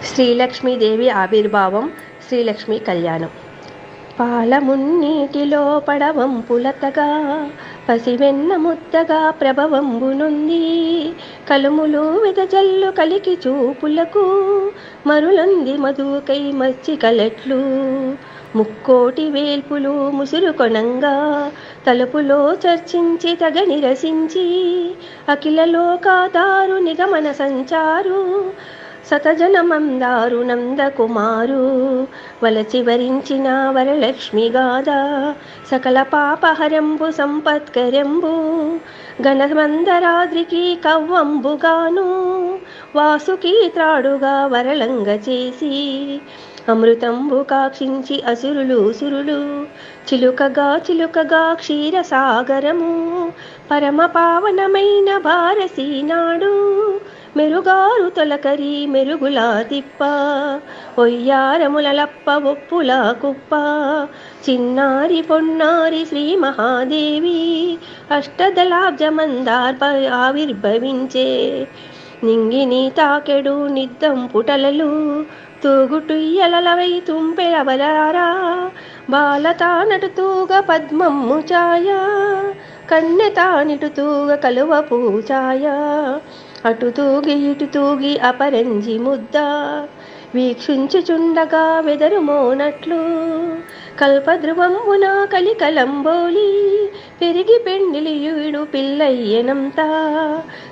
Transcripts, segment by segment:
శ్రీలక్ష్మీదేవి ఆవిర్భావం, శ్రీలక్ష్మీ కళ్యాణం. పాలమున్నీటిలో పడవంపులతగా పసివెన్న ముద్దగా ప్రభవంబునుంది, కలుములు వెదజల్లు కలికి చూపులకు మరులంది మధుకై మచ్చి కలెట్లు. ముక్కోటి వేల్పులు ముసురు కొనంగా తలుపులో చర్చించి తగని రసించి, అఖిల లోకాదారు నిగమన సంచారు శతజనమందారు నందకుమారు. వలచి వరించిన వరలక్ష్మి గాథ సకల పాపహరంబు సంపత్కరంబు, గణమందరాద్రికి కవ్వంబుగాను వాసుకి త్రాడుగా వరలంగ చేసి, అమృతంబు కాక్షించి అసురులు సురులు చిలుకగా చిలుకగా క్షీరసాగరము, పరమ పావనమైన భారసీనాడు మెరుగారు తొలకరి మెరుగులా తిప్ప, ఒయ్యారములలప్ప ఒప్పులా కుప్ప. చిన్నారి పొన్నారి శ్రీ మహాదేవి అష్టదళాబ్జమందార్ప ఆవిర్భవించే, నింగిని తాకెడు నిద్దం పుటలలు తూగుటుయ్యలవై తుంపెరవలారా, బాలతా నటుతూగ పద్మమ్ము ఛాయ కన్నెతా నిటుతూగ కలువ పూచాయ. అటు తూగి ఇటు తూగి అపరంజి ముద్ద వీక్షించుచుండగా వెదరుమోనట్లు, కల్పధ్రువంబున కలికలంబోలి పెరిగి పెండిలియుడు పిల్లయ్యనంతా.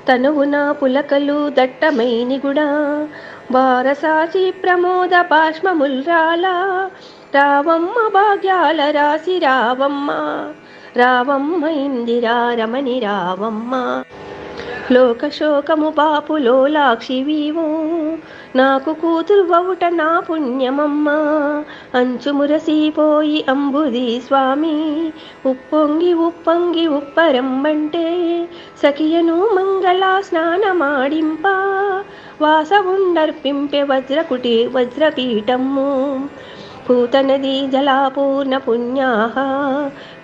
తనువున పులకలు దట్టమైనిగుడ బారసాచి ప్రమోద పాష్మముల్రాల, రావమ్మ భాగ్యాల రాసి రావమ్మ రావమ్మ ఇందిరా రమణి రావమ్మ. లోకశోకము బాపు లోలాక్షివీవు నాకు కూతురు వవుట నా పుణ్యమమ్మ. అంచు మురసిపోయి అంబుది స్వామి ఉప్పొంగి ఉప్పొంగి ఉప్పరంబంటే, సఖియను మంగళ స్నానమాడింప వాసవుండర్పింపె వజ్రపీఠము. పూతనది జలాపూర్ణ పుణ్యాహ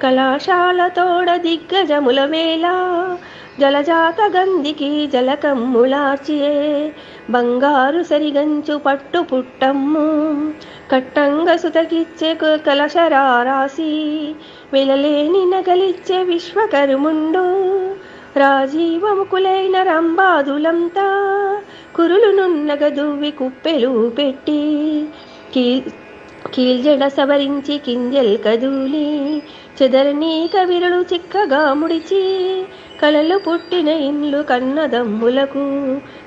కళాశాల తోడ దిగ్గజముల వేళ, జలజాత గంధికి జలకమ్ములార్చే బంగారు సరిగంచు పట్టు పుట్టమ్ము. కట్టంగ సుతకిచ్చే కలశరారాసి వెలలేని నగలిచ్చే విశ్వకర్ముండు, రాజీవముకులైన రంబాదులంతా కురులు నున్నగ దువ్వి కుప్పెలు పెట్టి, కీల్జడ సవరించి కింజల్ కదూలి చెదరనీక విరలు చిక్కగా ముడిచి, కలలు పుట్టిన ఇండ్లు కన్నదమ్ములకు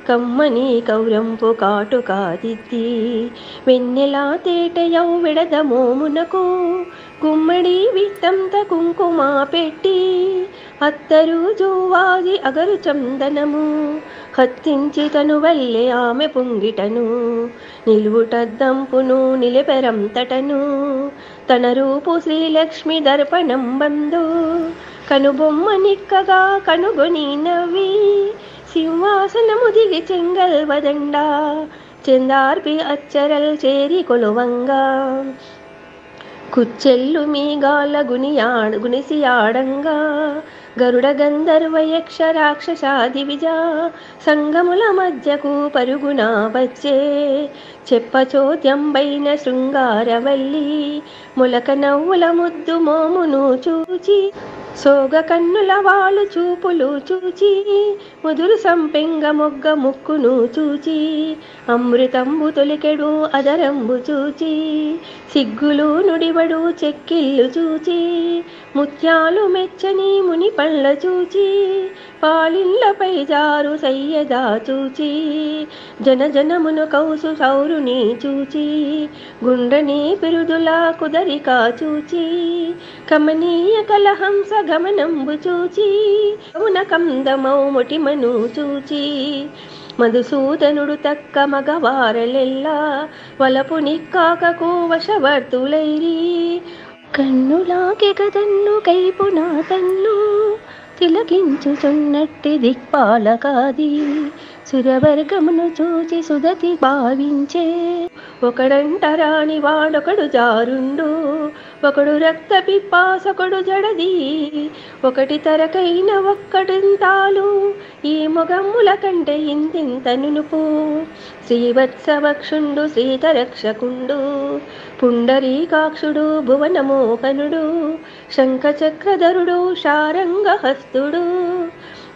కమ్మని కౌరంపు కాటుకా దిద్ది, వెన్నెలా తేటయౌ విడద మోమునకు గుమ్మడి విత్తంత కుంకుమ పెట్టి, అత్తరు జూవాది అగరు చందనము హత్తించి తను వల్లే ఆమె పొంగిటను, నిలువుటద్దంపును నిలిపెరంతటను తన రూపు శ్రీలక్ష్మి దర్పణం బందు. కనుబొమ్మ నిక్కగా కనుగొని నవ్వి సింహాసనము దిగి చెంగల్ వదండ చెందార్పి అచ్చరల్ చేరి కొలువంగా, కుచ్చెల్లు మీగాల గునిసి ఆడంగా గరుడ గంధర్వ యక్ష రాక్షసాది విజ సంగముల మధ్యకు పరుగున వచ్చే, చెప్పచోద్యంబైన శృంగారవల్లి మొలక నవ్వుల ముద్దు మోమును చూచి, సోగ కన్నుల వాలు చూపులు చూచి, ముదురు సంపెంగ మొగ్గ ముక్కును చూచి, అమృతంబు తొలికెడు అదరంబు చూచి, సిగ్గులు నుడివడు చెక్కిళ్ళు చూచి, ముత్యాలు మెచ్చని ముని పళ్ళ చూచి, పాలిళ్ళపై జారు సయ్యదా చూచి, జనజనమును కౌసు సౌరుని చూచి, గుండ్రని పిరుదుల కుదరిక చూచి, కమనీయ కలహంస గమనంబు చూచి, అవున కందమౌ మొటిమను చూచి, మధుసూదనుడు తక్క మగవారలెల్లా వలపు నిక్కాకకు వశవర్తులైరి, కన్నులాగే గదన్ను కైపునా తన్ను తిలకించుచున్నట్టి దిక్పాలకాది, సురవర్గమును చూచి సుదతి భావించే. ఒకడంటరాని వాడొకడు జారుండు, ఒకడు రక్త పిప్పాసొకడు జడది, ఒకటి తరకైన ఒక్కడింతాలు, ఈ మొగమ్ముల కంటే ఇంతింత నునుపు. శ్రీవత్సవక్షుండు శ్రీతరక్షకుండు, పుండరీకాక్షుడు భువనమోహనుడు, శంఖచక్రధరుడు శారంగహస్తుడు,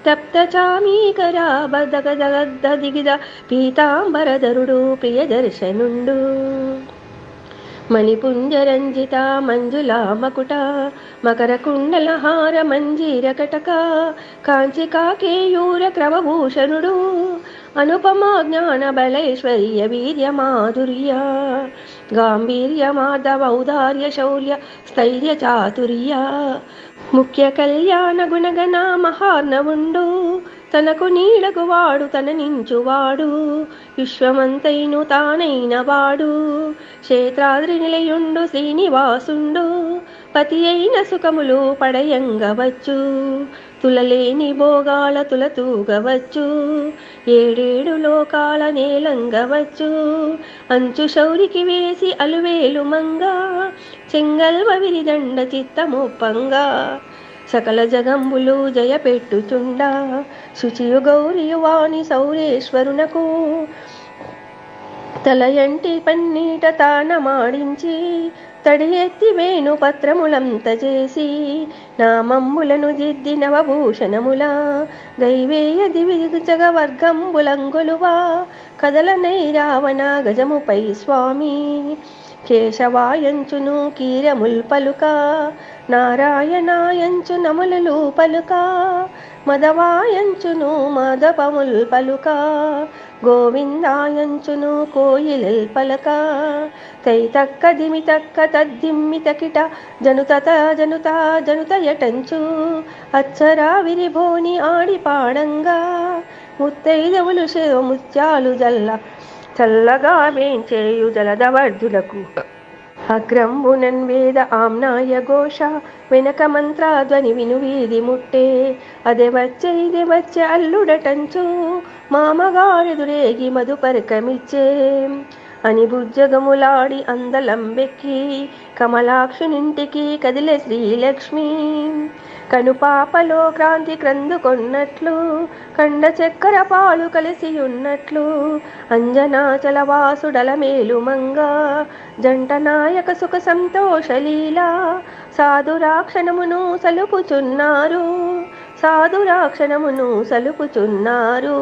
తప్తచామీకరా బదగదగద్దిగిద పీతాంబరధరుడు ప్రియదర్శనుండు. మణిపుంజరంజిత మంజులా మకుట మకర కుండలహార మంజీర కటక కాంచికా కేయూర క్రమభూషణుడు, అనుపమా జ్ఞాన బలైశ్వర్య వీర్య మాధుర్య గాంభీర్య మాధవౌదార్య శౌర్య స్థైర్య చాతుర్య, ముఖ్య కళ్యాణ గుణగణ మహార్ణవుండు, తనకు నీడకు వాడు తన నించువాడు, విశ్వమంతైను తానైన వాడు, క్షేత్రాద్రి నిలయుండు శ్రీనివాసుండు, పతి అయిన సుఖములు పడయంగవచ్చు, తులలేని భోగాల తులతూగవచ్చు, ఏడేడు లోకాల నేలంగవచ్చు, అంచు శౌరికి వేసి అలువేలు మంగా, చెంగల్వ విరిదండ చిత్తమొప్పంగా, సకల జగంబులు జయపెట్టుచుండా, శుచియు గౌరియు వాణి సౌరేశ్వరునకు, తలయంటి పన్నీట తానమాడించి, తడి ఎత్తి వేణు పత్రములంత చేసి, నామమ్ములను దిద్ది నవభూషణముల, దైవేయ దివిజగ వర్గంబులంగొలువా, కదలనై రావణ గజముపై స్వామి, కేశవాయంచును కీరముల్ పలుక, నారాయణాయంచు నములు పలుక, మదవాయంచును మదపముల్ పలుక, గోవిందాయంచును కోయిలల్ పలక, తైతక్క దిమితక్క తద్దిమ్మితకిట జనుతత జనుత జనుతయటంచు, అచ్చరా విరిభోని ఆడి పాడంగా, ముత్తైదవులు ముత్యాలు జల్ల చల్లగా వేంచేయు జలదవర్ధులకు, అగ్రంబునన్ వేద ఆమ్నాయ ఘోష వెనక మంత్రాధ్వని విను వీధి ముట్టే, అదే వచ్చే ఇదే వచ్చే అల్లుడటంచు, మామగారెదురేగి మధుపర్కమిచ్చే, అని బుజ్జగములాడి అందలంబెక్కి, కమలాక్షునింటికి కదిలే శ్రీలక్ష్మి, కనుపాపలో క్రాంతి క్రందుకొన్నట్లు, కండ చక్కెర పాలు కలిసి ఉన్నట్లు, అంజనాచలవాసుడల మేలుమంగా, జంట నాయక సుఖ సంతోషలీలా, సాధురాక్షణమును సలుపుచున్నారు, సాధురాక్షణమును సలుపుచున్నారు.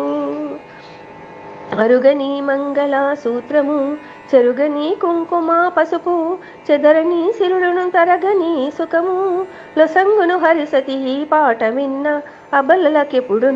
అరుగని మంగళ సూత్రము చెరుగని కుంకుమ పసుపు, చెదరని సిరులను తరగని సుఖము, లొసంగును హరిసతి పాట విన్న అబలలకెప్పుడు